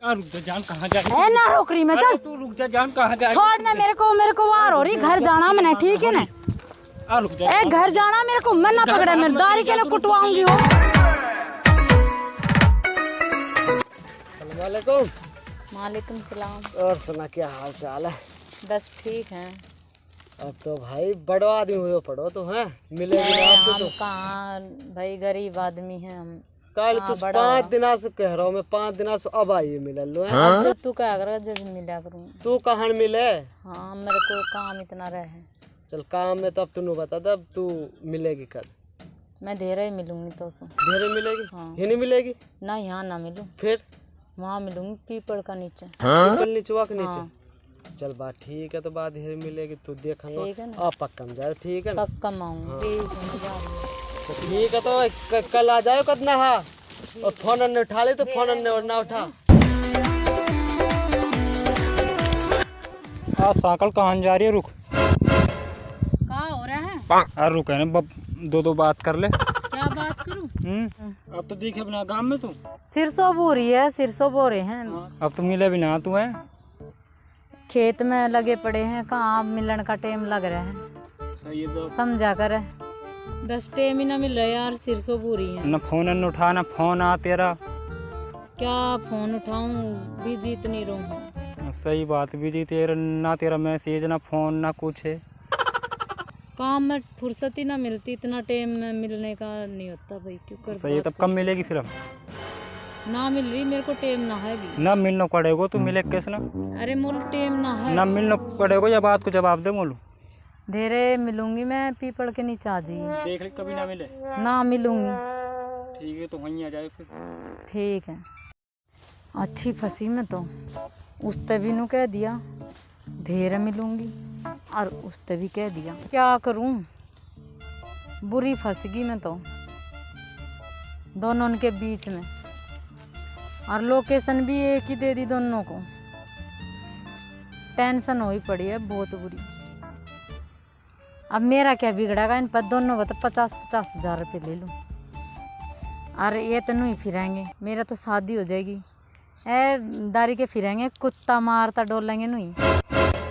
रुक जा जान, कहाँ जा रही है ना रोक रही मैं, चल तू रुक जा जान, कहाँ जा रही छोड़ ना मेरे को वार हो रही, घर जाना मैंने, ठीक है ना। रुक जा ए घर जाना मेरे को, मैं ना पकड़ा मेरे दारी के ना कुटवाऊंगी हो। वालेकुम। वालेकुम सलाम। और सुना क्या हाल चाल है? बस ठीक है। अब तो भाई बड़ो आदमी हुए पड़ो तो हैं, मिलेगी आपको तो। कहाँ भाई, गरीब आदमी हैं हम। कल तो 5 दिना से कह रहा हूँ मैं, 5 दिना से अब आइए मिले लो। हाँ? तू क्या कर, जब मिला करूँ तू कहाँ मिले? हाँ मेरे को काम इतना रहे। चल काम में तो अब तू बता दे, अब तू मिलेगी कल? मैं धेरे ही मिलूंगी तो सो। धेरे मिलेगी? हाँ। ये नहीं मिलेगी? ना यहाँ ना मिलूं, फिर वहाँ मिलूंगी पीपल का नीचे। पीपल नीचवा के नीचे? हाँ। चल बात ठीक है, तो बात धेरे मिलेगी, तू देखेंगे। ठीक है ना? आप पक्का में जाए, ठीक है ना? पक्का आऊंगी। तो ठीक है, तो कल आ जाओ कतना। हाँ, और फोन ने उठा ले तो फोन ने और ना उठा। साकल कहाँ जा रही है? रुक, कहाँ हो रहा है? अरे रुक है ना, दो बात कर ले। क्या बात करूं? अब तो दिखे बिना गाँव में तू। सिरसों बो रही है, सिरसों बो रहे हैं। अब तो मिले बिना तू है, खेत में लगे पड़े हैं, कहाँ मिलन का टाइम लग रहा है। सही है तो। समझा कर, बस टाइम ही ना मिल रहा यार, सिरसों बो रही है। न फोन न उठा, न फोन आ तेरा। क्या फोन उठाऊं, बिजी इतनी रहूं। सही बात, बिजी तेरा ना, तेरा मैसेज ना फोन ना कुछ है। काम में फुर्सत ही ना मिलती, इतना टाइम में मिलने का नहीं होता भाई, क्यों कर। सही है, तब कब मिलेगी फिर? हम ना मिल रही मेरे को टाइम ना है भी। ना मिलना पड़ेगा, तू मिले कैसे ना? अरे मोल टाइम ना है। ना मिलना पड़ेगा, या बात को जवाब दे मोलू। धेरे मिलूंगी मैं, पीपल के नीचे आ जाइए। देख ले कभी ना मिले। ना मिलूंगी। ठीक है, तो वहीं आ जाए फिर। ठीक है। अच्छी फंसी मैं तो, उस तभी नु कह दिया धेरे मिलूंगी, और उस तभी कह दिया। क्या करूं, बुरी फंस गई मैं तो दोनों के बीच में, और लोकेशन भी एक ही दे दी दोनों को। टेंशन हो ही पड़ी है बहुत बुरी। अब मेरा क्या बिगड़ेगा, इन पर दोनों बता 50-50 हज़ार रुपये ले लूँ। अरे ये तो नहीं फिरेंगे, मेरा तो शादी हो जाएगी। ए दारी के फिरेंगे, कुत्ता मारता डोलेंगे नहीं,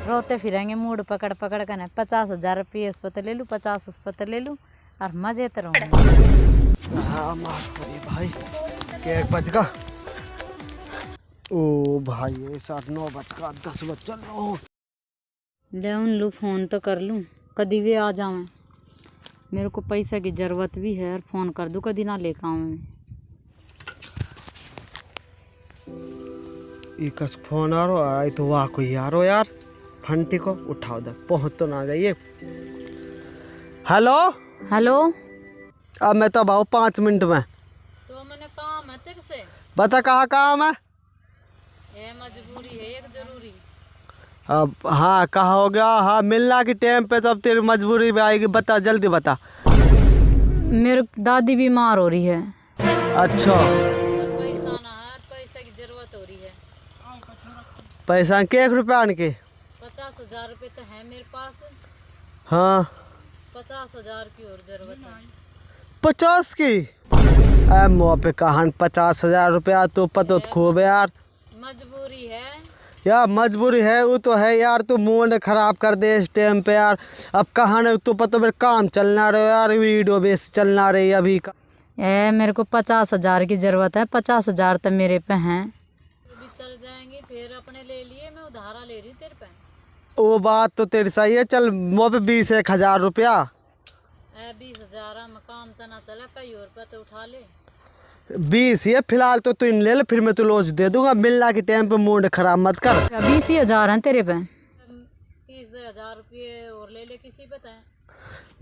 रोते फिरेंगे मूड पकड़ पकड़ कर। 50 हज़ार रुपये इस पर ले लूँ, 50 उस पर ले लूँ, और मजे तो रहूँगी। भाई क्या 1 बज का? ओ भाई 9:30 बज का, 10 बज चलो। ले लूँ फ़ोन तो कर लूँ, कभी भी आ जाऊँ। मेरे को पैसा की ज़रूरत भी है, और फ़ोन कर दूँ कभी ना लेकर आऊँ। कस फोन आ रहा है तो वाह कोई यारो यार, फंटी को उठाओ दे, पहुँच तो ना गई। हेलो हेलो, अब मैं तो भाऊ 5 मिनट में। तो मैंने काम है तेरे से। बता कहाँ काम है? ये मजबूरी है एक जरूरी। अब हाँ कहाँ हो गया? हाँ मिलना के टाइम पे तो अब तेरी मजबूरी भी आएगी, बता जल्दी बता। मेरी दादी बीमार हो रही है। अच्छा, पैसा ना है, पैसा की जरूरत हो रही है। पैसा के 1 रुपया आन के? 50 हज़ार रुपये तो है मेरे पास। हाँ 50 हज़ार की और जरूरत है। 50 की? मुँह पे कहान 50 हज़ार रुपया तो पतो खूब है यार। मजबूरी है यार, मजबूरी है वो तो है यार, तू मूड खराब कर दे इस टाइम पे यार। अब कहाँ न तू पता मेरे काम चलना रहे यार, वीडियो बेस चलना रही अभी का। मेरे को 50 हज़ार की जरूरत है, 50 हज़ार तो मेरे पे हैं। अभी चल जाएंगे, फिर अपने ले लिए, मैं उधारा ले रही तेरे पे। वो बात तो तेरी सही है, चल मुँह पे 20-1 हज़ार रुपया। 20 हज़ार में काम तो ना चला, कहीं और पे तो उठा ले। 20 ये फिलहाल तो तू इन ले ले, फिर मैं तो लोज दे दूंगा। मिलना के टाइम पे मूड खराब मत कर। 20 ही हज़ार हैं तेरे पे। 30 हज़ार रुपये और ले ले किसी पे।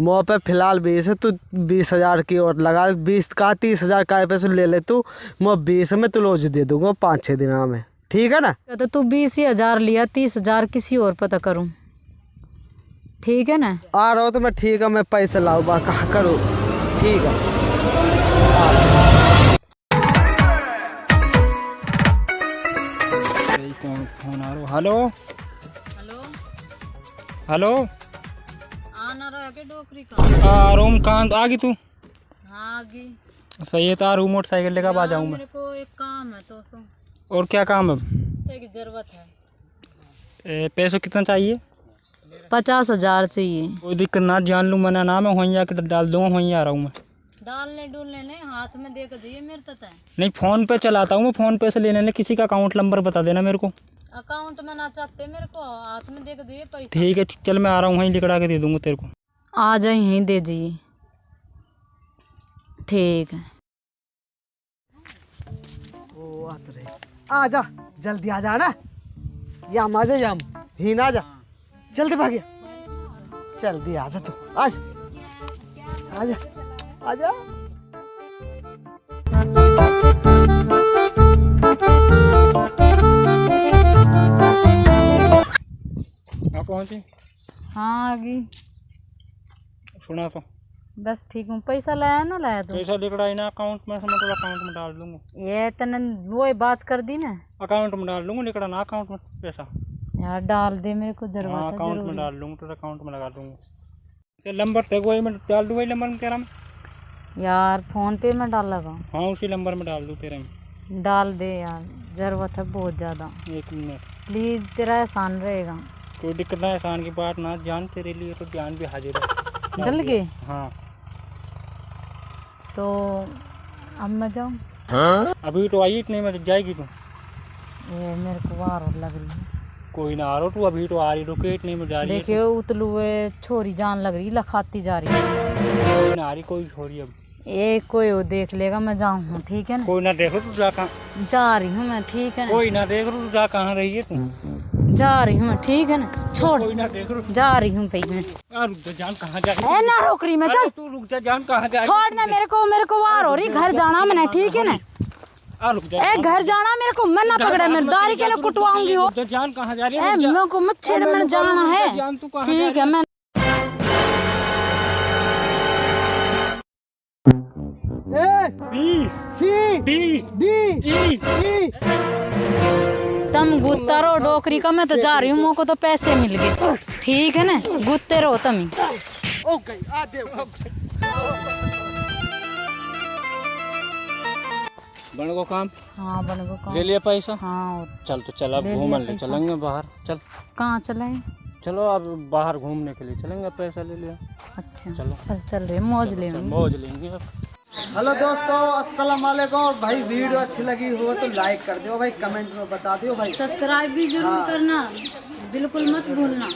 मुँह पे फिलहाल 20 है, तू 20 हज़ार की और लगा। 20 का 30 हज़ार का पैसे ले ले तू, मैं 20 में तो लोज दे दूंगा 5-6 दिनों में, ठीक है ना? तो तू 20 ही हज़ार लिया, 30 हज़ार किसी और पता करूँ, ठीक है ना? आ रहा हो तो मैं ठीक है, मैं पैसे लाऊँ बा कहाँ करूँ, ठीक है। कौन फोन आ रहा? हेलो हेलो हेलो, आना रहा के डोकरी का। रूम कहाँ आ गई तू? हाँ आगी। सही है, तार मोटरसाइकिल लेकर आ जाऊँ मैं। मेरे को एक काम है तो सो। और क्या काम है? पैसे की जरूरत है। पैसे कितना चाहिए? 50,000 चाहिए। कोई दिक्कत ना, जान लूँ मना नाम है, वहीं आके डाल दूँगा, वहीं आ रहा हूँ मैं। डालने डूलने नहीं, हाथ में दे कर जाइए मेरे तक। नहीं, फ़ोन पे चलाता हूँ मैं, फ़ोन पे से ले लेने। किसी का अकाउंट नंबर बता देना मेरे को। अकाउंट में ना चाहते मेरे को, हाथ में दे कर जाइए पैसा। ठीक है, चल मैं आ रहा हूँ, वहीं लिखड़ा के दे दूँगा तेरे को। आ जाए यहीं दे जाइए। ठीक है। ओ आत रे, आ जा जल्दी आ जा ना, याम आ जा, याम ही ना जा, जल्दी भागिया, जल्दी आ जा तू, आज आ जा, आ जा। आप पहुँची? हाँ आ गई। सुना तो बस ठीक हूँ। पैसा लाया ना लाया तो? पैसा लिखड़ा ही ना अकाउंट में, मैं तो अकाउंट में डाल दूँगा। ये तने वो ही बात कर दी ना। अकाउंट में डाल दूँगा, लिखड़ा ना अकाउंट में पैसा। यार डाल दे, मेरे को जरूरत हाँ, है। अकाउंट में डाल दूँगा, तो अकाउंट में लगा दूँगा। तो नंबर तेरे वही मैं डाल दूँ, वही नंबर में तेरा में। यार फोन पे में डाल लगा। हाँ, उसी नंबर में डाल दूँ तेरे में। डाल दे यार, जरूरत है बहुत ज़्यादा। 1 मिनट। प्लीज़, तेरा एहसान रहेगा। कोई दिक्कत ना, एहसान की बात ना, जान तेरे लिए तो जान भी हाजिर है। डल गए? हाँ। तो अब मैं जाऊँ? अभी तो आई नहीं, मैं जाएगी तू? ये मेरे को वार लग रही है। कोई ना आ रहा, तू अभी तो आ रही, रुकेट नहीं में जा रही है। देखियो उतलू छोरी जान लग रही, लखाती जा रही है। कोई ना आ रही, कोई छोरी अब। ये कोई वो देख लेगा, मैं जाऊँ हूँ, ठीक है ना? कोई ना देखो तू जा कहाँ। जा रही हूँ मैं, ठीक है ना? कोई ना देख तू जा कहाँ रही है तू। जा रही हूँ मैं, ठीक है ना? छोड़, कोई ना देख रू। जा रही हूँ भाई मैं। रुक जा, जान कहाँ जा रही ए ना रोक रही मैं, चल। तू, रुक जा, जान कहाँ जा रही छोड़ ना, मेरे को वार हो रही, घर जाना मैंने, ठीक है ना? रुक जा। ए घर जाना मेरे को, मैं ना पकड़े, मेरे दारी के लिए कुटवाऊंगी हो। जान कहाँ जा रही है? ए मेरे को मत छेड़, मैंने जाना है, जान तू कहाँ ठीक है? मैं B C D D E E. तुम गुत्ता रहो डोकरी का, मैं तो जा रही हूँ, मेरे को तो पैसे मिल गए, ठीक है ना? गुत्ते रहो तुम ही। ओके आ दे। बन को काम हाँ बन गो काम। ले लिया पैसा? हाँ। चल तो चल, अब ले घूमने लिया ले पैसा। चलेंगे बाहर। चल कहाँ चले? चलो, अब बाहर घूमने के लिए चलेंगे, पैसा ले लिया। अच्छा चलो। चल रहे, मौज ले। मौज लेंगे अब। हेलो दोस्तों, अस्सलाम वालेकुम भाई। वीडियो अच्छी लगी हो तो लाइक कर दो भाई, कमेंट में बता दियो भाई। सब्सक्राइब भी जरूर करना, बिल्कुल मत भूलना।